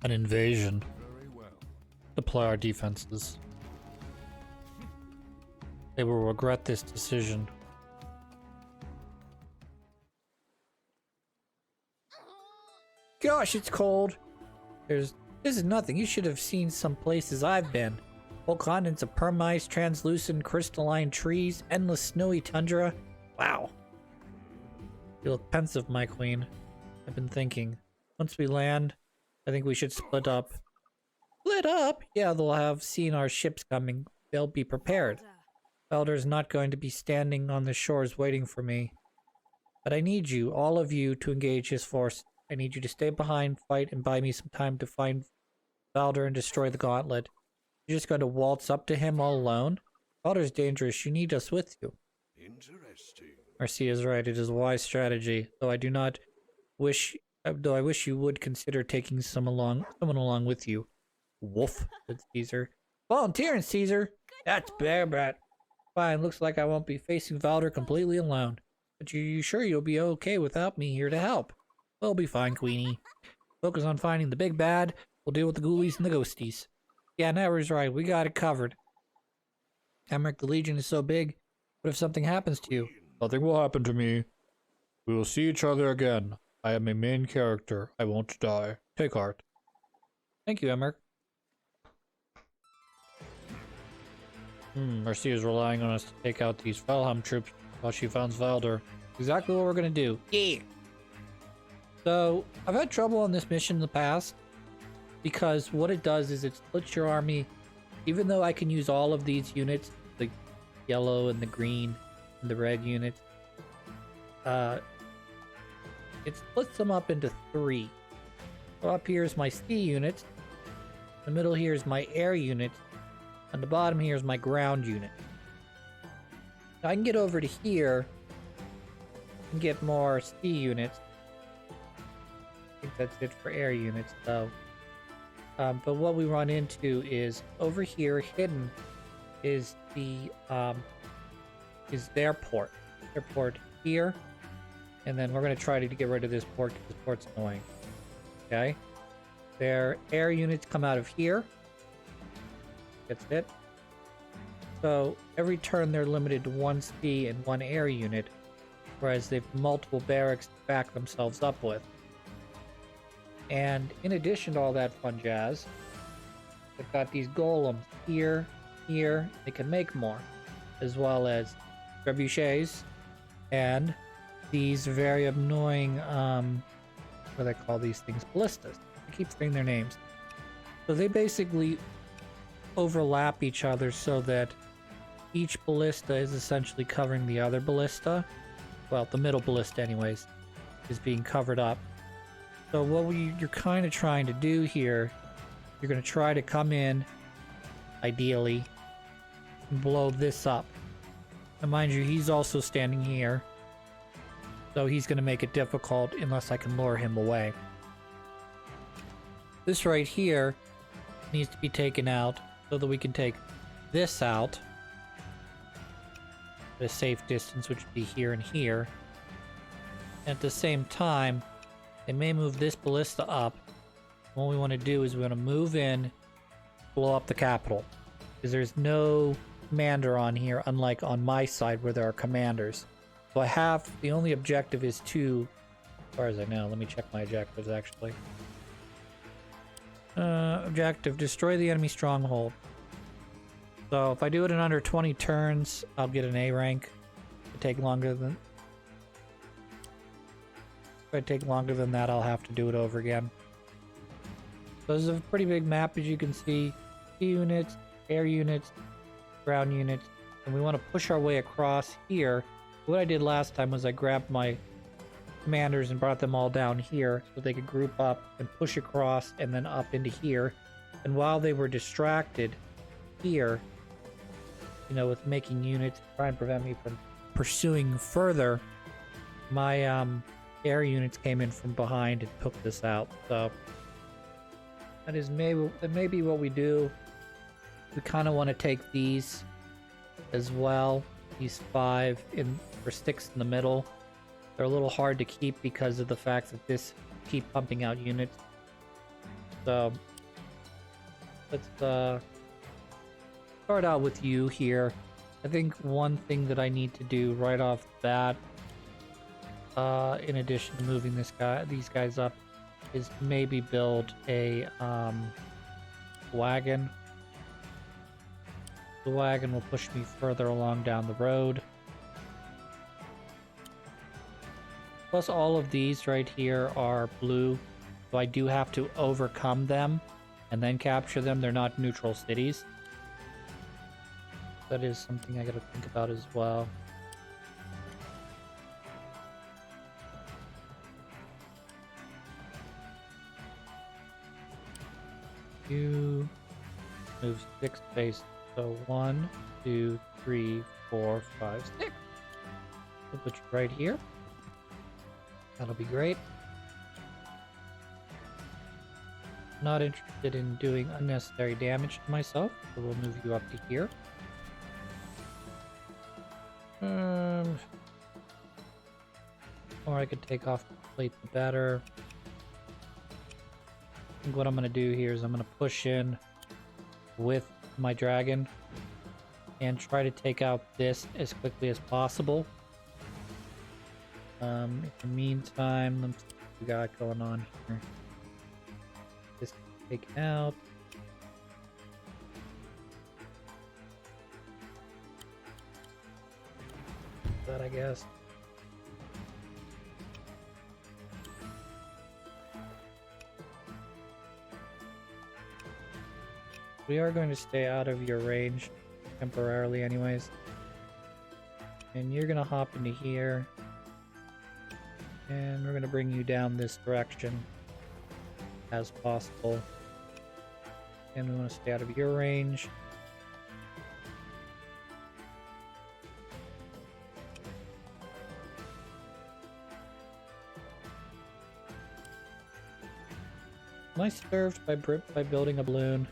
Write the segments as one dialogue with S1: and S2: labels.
S1: An invasion. Deploy our defenses. They will regret this decision. Gosh, it's cold. This is nothing. You should have seen some places I've been. Whole continents of permice, translucent crystalline trees, endless snowy tundra. Wow. You look pensive, my queen. I've been thinking. Once we land, I think we should split up. Split up? Yeah, they'll have seen our ships coming. They'll be prepared. Elder's not going to be standing on the shores waiting for me. But I need you, all of you, to engage his force. I need you to stay behind, fight, and buy me some time to find Baldur and destroy the gauntlet. You're just going to waltz up to him all alone? Baldur's dangerous. You need us with you.
S2: Interesting.
S1: Marcia is right. It is a wise strategy. Though I wish you would consider taking someone along with you. Woof, said Caesar. Volunteering, Caesar. That's bad. Fine. Looks like I won't be facing Baldur completely alone. But you sure you'll be okay without me here to help? We'll be fine, Queenie. Focus on finding the big bad. We'll deal with the ghoulies and the ghosties. Yeah, Never's right. We got it covered. Emmerich, the Legion is so big. What if something happens to you?
S3: Nothing will happen to me. We will see each other again. I am a main character. I won't die. Take heart.
S1: Thank you, Emmerich. Marcia is relying on us to take out these Valheim troops while she finds Valdur. Exactly what we're gonna do. Yeah! So, I've had trouble on this mission in the past, because what it does is it splits your army. Even though I can use all of these units, the yellow and the green and the red units, it splits them up into 3. So up here is my sea unit, the middle here is my air unit, and the bottom here is my ground unit. Now I can get over to here and get more sea units. I think that's it for air units though. But what we run into is over here, hidden, is their port. Their port here, and then we're gonna try to get rid of this port because this port's annoying. Okay, their air units come out of here. That's it. So every turn they're limited to 1 sea and 1 air unit, whereas they've multiple barracks to back themselves up with. And in addition to all that fun jazz, they've got these golems here, here. They can make more, as well as trebuchets and these very annoying, what do they call these things? Ballistas. I keep saying their names. So they basically overlap each other so that each ballista is essentially covering the other ballista. Well, the middle ballista anyways, is being covered up. So what you're kind of trying to do here, you're going to try to come in, ideally, and blow this up. And mind you, he's also standing here. So he's going to make it difficult unless I can lure him away. This right here needs to be taken out so that we can take this out at a safe distance, which would be here and here. And at the same time, they may move this ballista up. What we want to do is we want to move in, blow up the capital. Because there's no commander on here, unlike on my side where there are commanders. So I have, the only objective is to, as far as I know, let me check my objectives actually. Objective, destroy the enemy stronghold. So if I do it in under 20 turns, I'll get an A rank. If I take longer than that, I'll have to do it over again. So this is a pretty big map, as you can see. Sea units, air units, ground units, and we want to push our way across here. What I did last time was I grabbed my commanders and brought them all down here so they could group up and push across and then up into here. And while they were distracted here, you know, with making units to try and prevent me from pursuing further, my air units came in from behind and took this out. So that may be what we do. We kind of want to take these as well. These 5 for sticks in the middle. They're a little hard to keep because of the fact that this keep pumping out units. So let's start out with you here. I think one thing that I need to do right off the bat, in addition to moving these guys up, is maybe build a wagon. The wagon will push me further along down the road. Plus all of these right here are blue, so I do have to overcome them and then capture them. They're not neutral cities. That is something I gotta think about as well. You move 6 spaces. So 1, 2, 3, 4, 5, 6. We'll put you right here. That'll be great. Not interested in doing unnecessary damage to myself, so we'll move you up to here. Or I could take off the plate the better. I think what I'm going to do here is I'm going to push in with my dragon and try to take out this as quickly as possible. In the meantime, let's see what we got going on here. This taken out. That, I guess. We are going to stay out of your range temporarily anyways. And you're going to hop into here. And we're going to bring you down this direction as possible. And we want to stay out of your range. Am I served by building a balloon?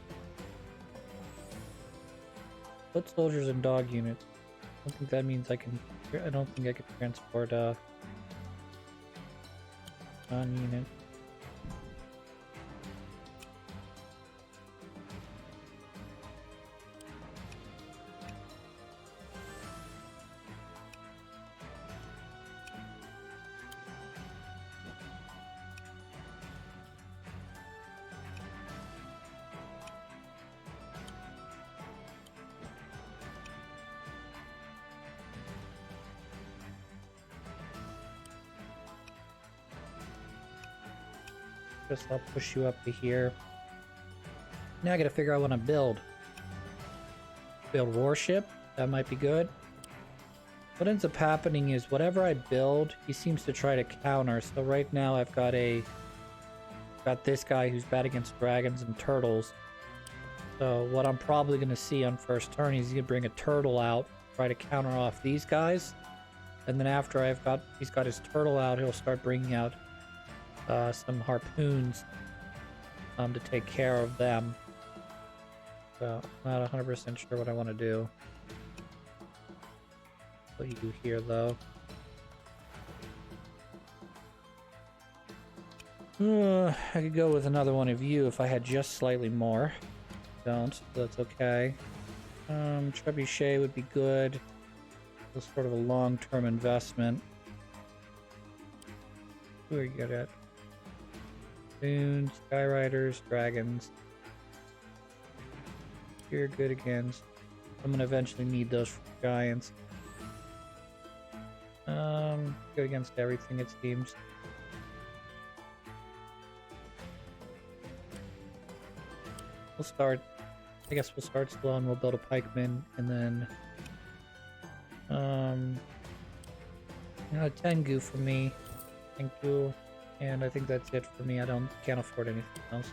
S1: Put soldiers and dog units. I don't think that means I can. I don't think I can transport non-unit. Guess I'll push you up to here. Now I gotta figure out what I build. Build warship. That might be good. What ends up happening is whatever I build, he seems to try to counter. So right now I've got this guy who's bad against dragons and turtles. So what I'm probably gonna see on first turn is he's gonna bring a turtle out, try to counter off these guys. And then after he's got his turtle out, he'll start bringing out some harpoons to take care of them. So I'm not 100% sure what I want to do. Put you here though. I could go with another one of you if I had just slightly more. Don't, so that's okay. Trebuchet would be good. It's sort of a long-term investment. Who are you good at? Spoons, Skyriders, Dragons. You're good against. I'm gonna eventually need those for Giants. Good against everything it seems. I guess we'll start slow and we'll build a pikeman and then Tengu for me. Thank you. And I think that's it for me. Can't afford anything else.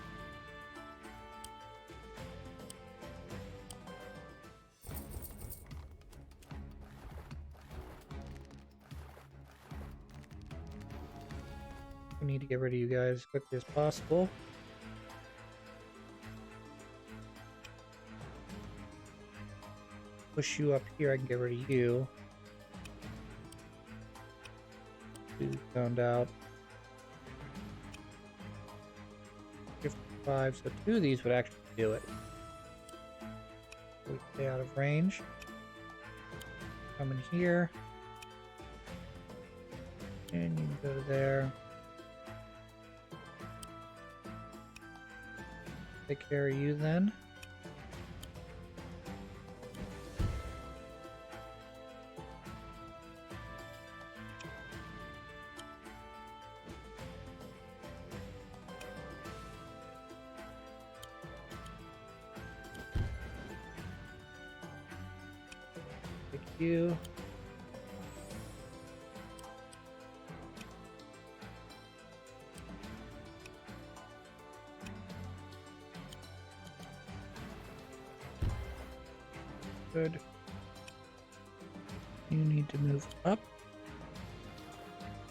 S1: We need to get rid of you guys as quickly as possible. Push you up here, I can get rid of you. You found out. 5, so 2 of these would actually do it. We stay out of range. Come in here. And you can go to there. Take care of you then. Take you. Good. You need to move up.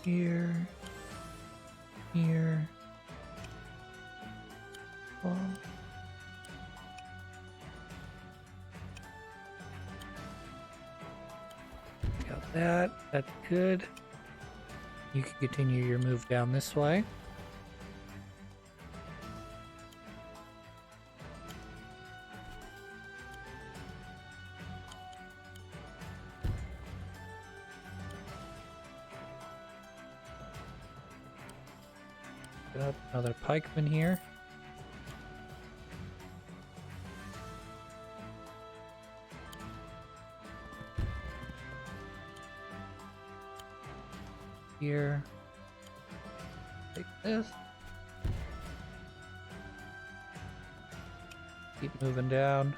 S1: Here. Here. Oh. Got that. That's good. You can continue your move down this way. Got another pikeman here. Here. Take this. Keep moving down.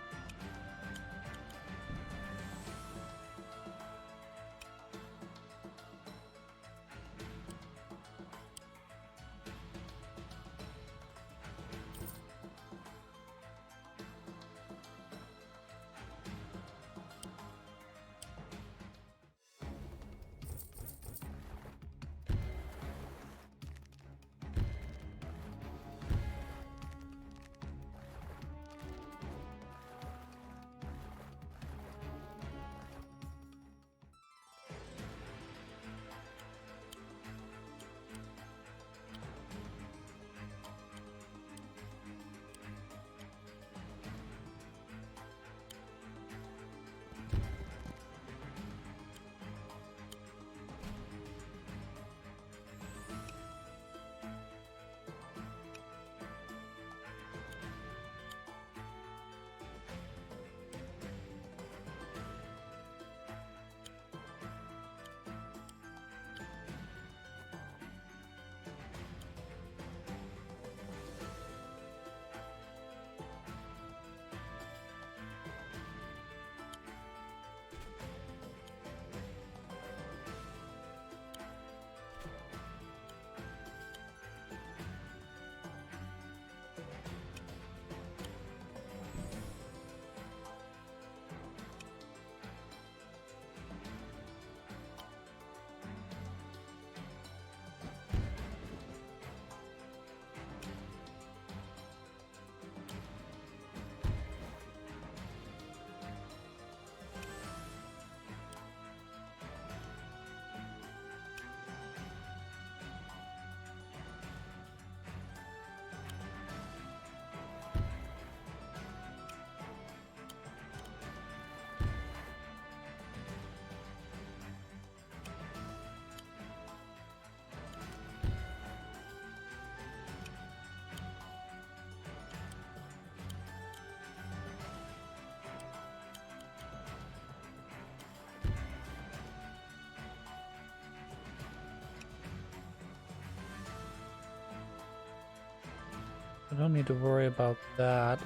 S1: I don't need to worry about that.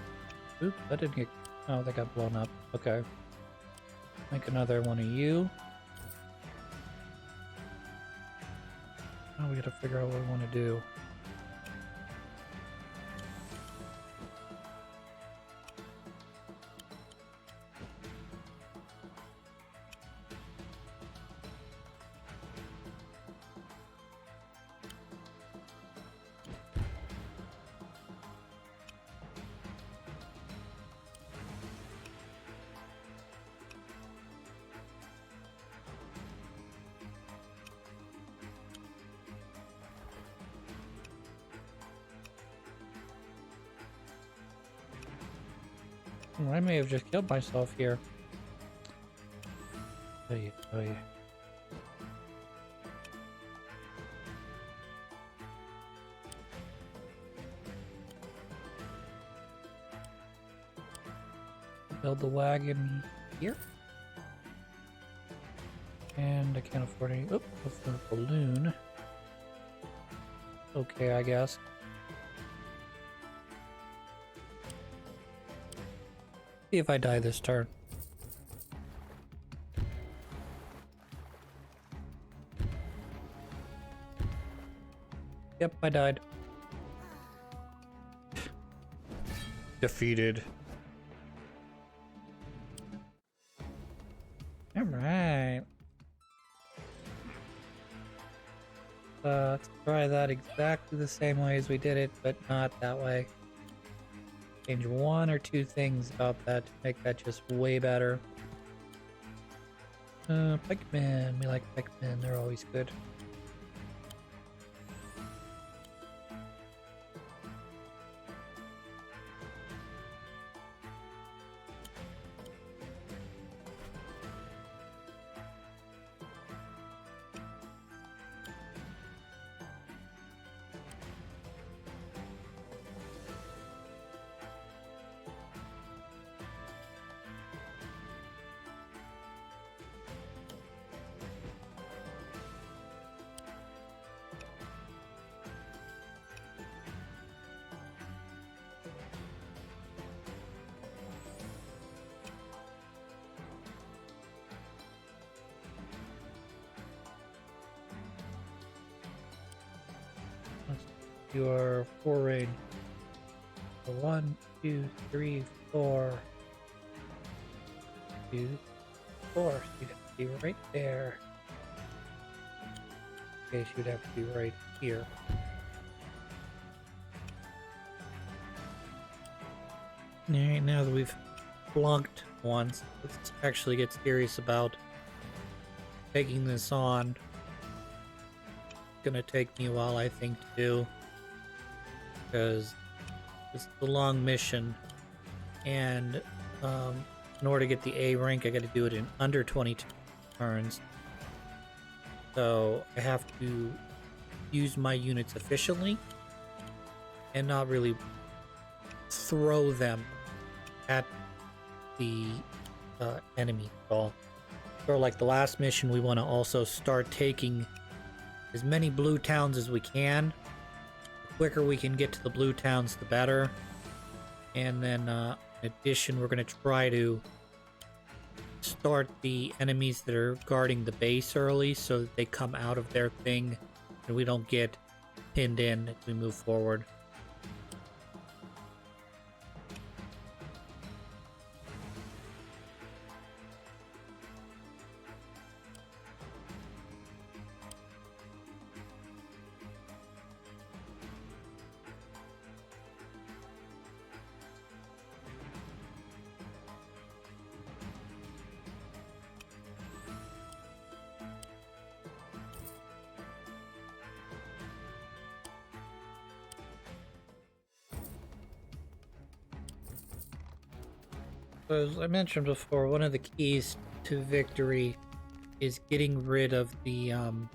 S1: Oop, that didn't get... Oh, that got blown up. Okay. Make another one of you. Now we gotta figure out what we want to do. I may have just killed myself here. Oh yeah, oh yeah. Build the wagon here. And I can't afford any. Oh, a balloon. Okay, I guess. See if I die this turn. Yep, I died.
S3: Defeated.
S1: Alright. Let's try that exactly the same way as we did it, but not that way. Change one or two things about that to make that just way better. Pikemen. We like pikemen. They're always good. Your foray. 1, 2, 3, 4. 2, 4. So you'd have to be right there. Okay, she would have to be right here. Alright, now that we've flunked once, let's actually get serious about taking this on. It's gonna take me a while, I think, to do. Because it's a long mission, and in order to get the A rank, I got to do it in under 22 turns. So I have to use my units efficiently and not really throw them at the enemy at all. So like the last mission, we want to also start taking as many blue towns as we can. The quicker we can get to the blue towns, the better. And then in addition, we're going to try to start the enemies that are guarding the base early so that they come out of their thing and we don't get pinned in as we move forward. As I mentioned before, one of the keys to victory is getting rid of the I'm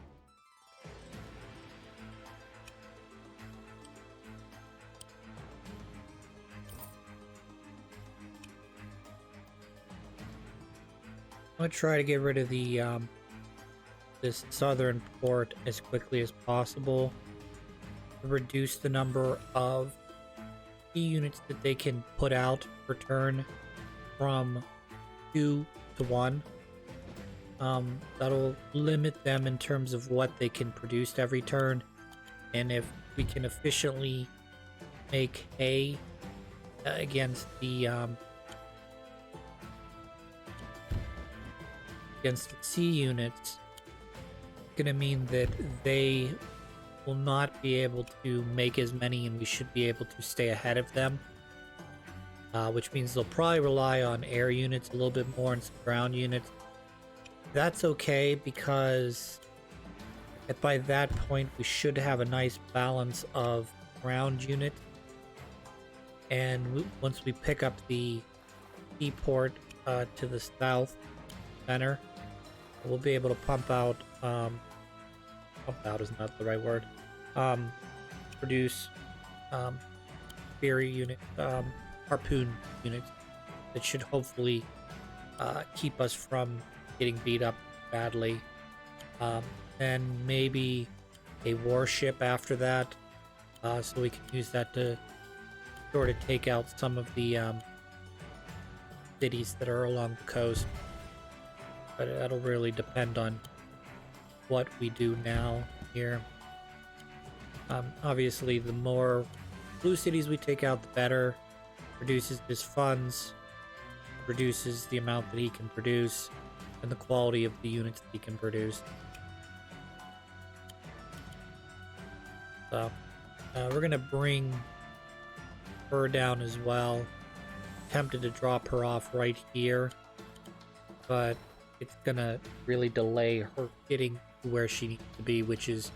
S1: gonna try to get rid of the this southern port as quickly as possible to reduce the number of key units that they can put out per turn from 2 to 1. That'll limit them in terms of what they can produce every turn, and if we can efficiently make hay against the C units, it's gonna mean that they will not be able to make as many, and we should be able to stay ahead of them. Which means they'll probably rely on air units a little bit more and some ground units. That's okay, because by that point we should have a nice balance of ground units. And once we pick up the seaport to the south center. We'll be able to pump out is not the right word. Produce spear unit, harpoon units that should hopefully keep us from getting beat up badly. And maybe a warship after that, so we can use that to sort of take out some of the cities that are along the coast. But that'll really depend on what we do now here. Obviously, the more blue cities we take out, the better. Reduces his funds, reduces the amount that he can produce, and the quality of the units that he can produce. So, we're gonna bring her down as well. Tempted to drop her off right here, but it's gonna really delay her getting to where she needs to be, which is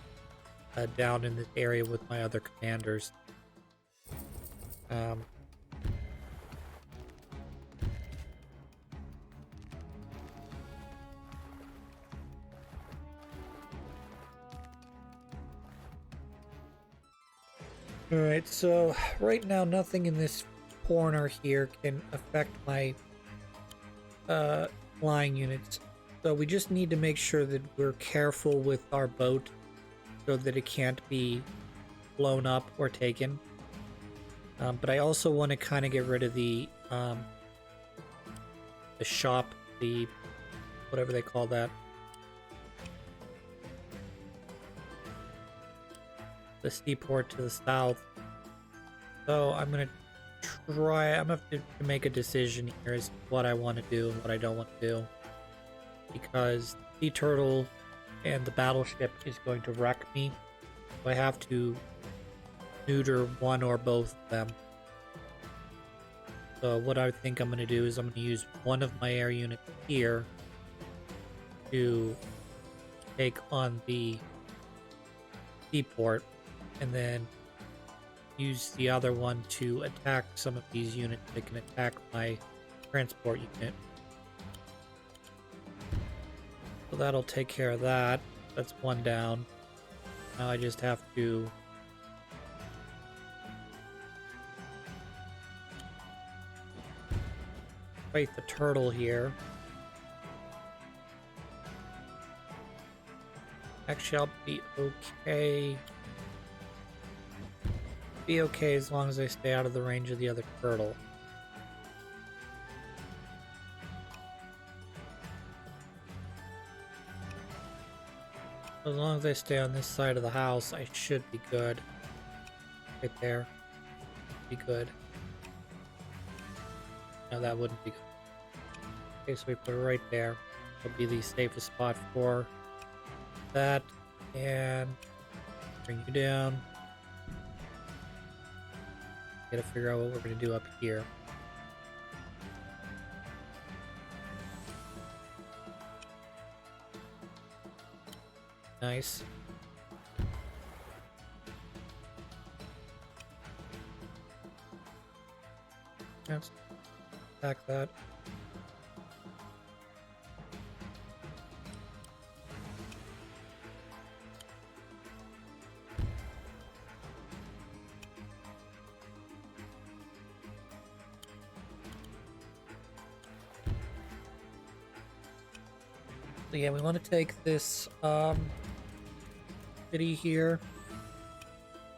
S1: down in this area with my other commanders. Alright, so right now nothing in this corner here can affect my flying units. So we just need to make sure that we're careful with our boat so that it can't be blown up or taken. But I also want to kind of get rid of the shop, the whatever they call that. The seaport to the south. So I'm gonna have to make a decision here as to what I want to do and what I don't want to do, because the turtle and the battleship is going to wreck me. So I have to neuter one or both of them. So what I think I'm going to do is I'm going to use one of my air units here to take on the seaport, and then use the other one to attack some of these units that can attack my transport unit. So that'll take care of that. That's one down. Now I just have to fight the turtle here. Actually, I'll be okay. Be okay as long as I stay out of the range of the other turtle. As long as I stay on this side of the house, I should be good. Right there. Be good. No, that wouldn't be good. Okay, so we put it right there. It'll be the safest spot for that. And bring you down. Gotta figure out what we're gonna do up here. Nice. Yes. Attack that. So yeah, we want to take this city here.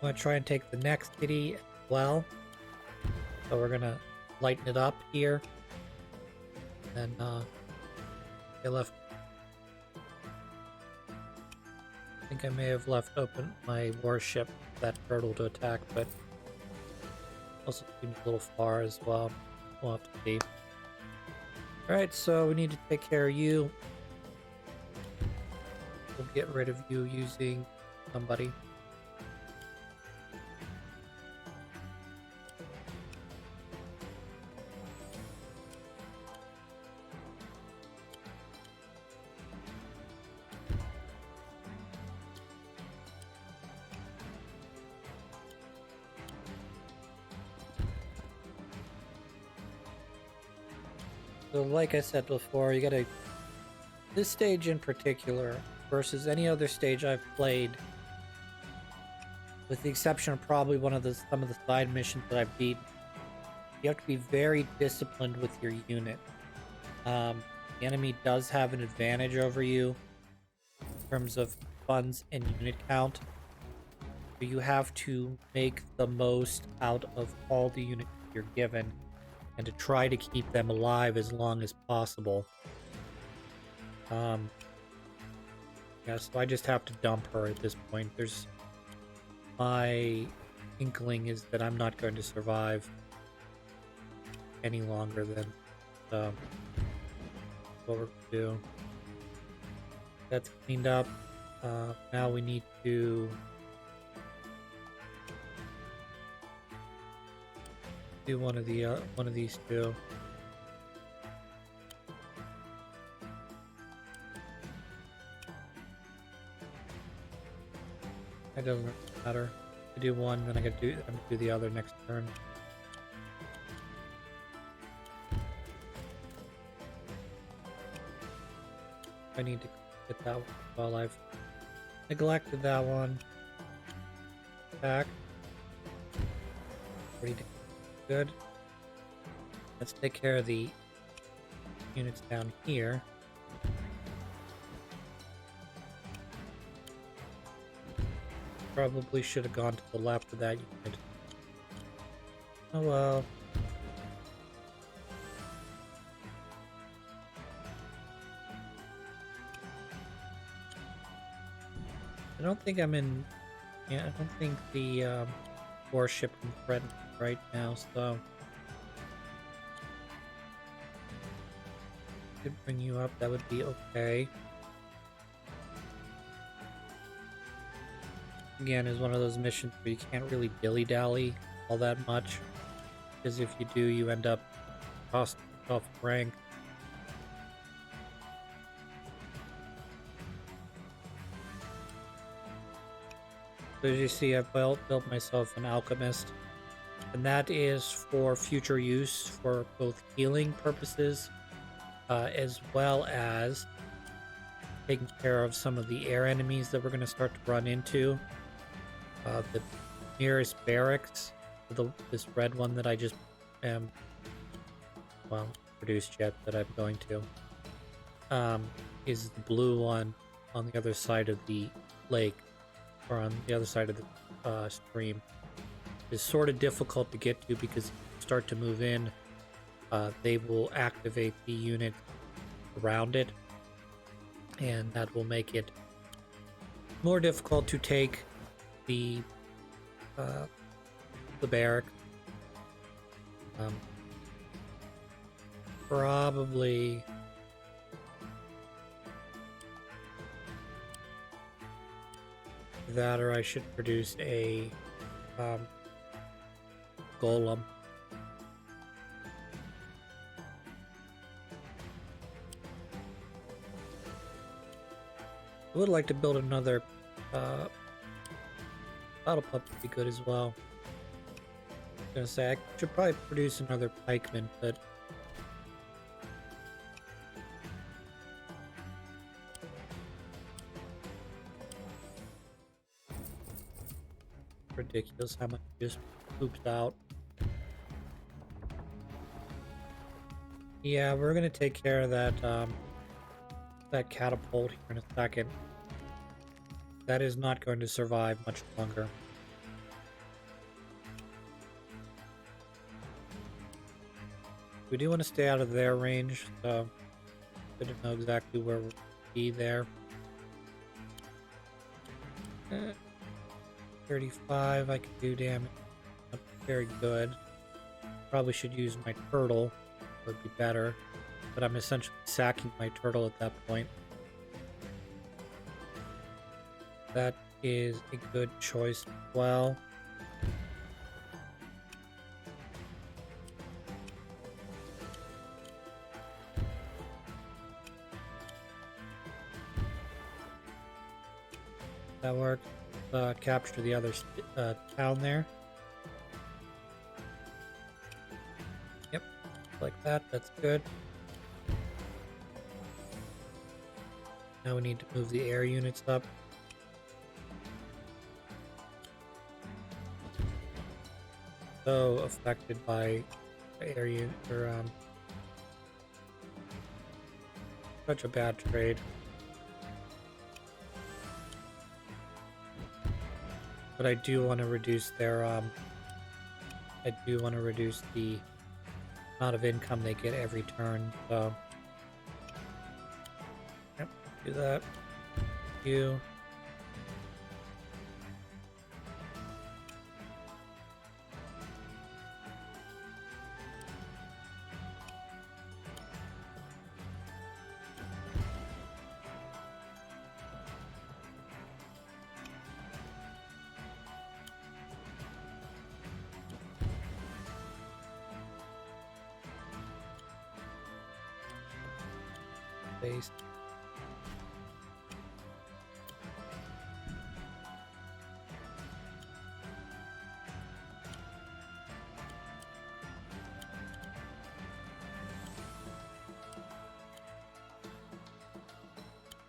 S1: I want to try and take the next city as well. So we're gonna lighten it up here. And I think I may have left open my warship for that turtle to attack, but also seems a little far as well. We'll have to see. Alright, so we need to take care of you. We'll get rid of you using somebody. So like I said before, you gotta... This stage in particular, versus any other stage I've played, with the exception of probably some of the side missions that I've beat, you have to be very disciplined with your unit. The enemy does have an advantage over you in terms of funds and unit count. So you have to make the most out of all the units you're given and to try to keep them alive as long as possible. Yeah, so I just have to dump her at this point. My inkling is that I'm not going to survive any longer than what we're going to do. That's cleaned up. Now we need to do one of these two. It doesn't matter. I do one, then I'm gonna do the other next turn. I need to get that one while I've neglected that one. Attack. Pretty good. Let's take care of the units down here. Probably should have gone to the left of that unit. Oh well. I don't think I'm in... Yeah, I don't think the warship can threaten right now, so... Could bring you up, that would be okay. Again, is one of those missions where you can't really dilly-dally all that much, because if you do, you end up costing yourself rank. So as you see, I've built myself an alchemist, and that is for future use for both healing purposes, as well as taking care of some of the air enemies that we're going to start to run into. The nearest barracks, this red one that I just produced yet that I'm going to, is the blue one on the other side of the lake, or on the other side of the stream. It's sort of difficult to get to because if you start to move in, they will activate the unit around it, and that will make it more difficult to take the barrack. Probably that, or I should produce a golem. I would like to build another battle pup would be good as well. I was gonna say I should probably produce another pikeman, but ridiculous how much just poops out. Yeah, we're gonna take care of that that catapult here in a second. That is not going to survive much longer. We do want to stay out of their range, so I don't know exactly where we'll be there. 35, I can do damage. Not very good. Probably should use my turtle. Would be better. But I'm essentially sacking my turtle at that point. That is a good choice as well. That works. Capture the other town there. Yep, like that. That's good. Now we need to move the air units up. So affected by air unit or such a bad trade. But I do want to reduce their I do want to reduce the amount of income they get every turn, so yep, do that. You base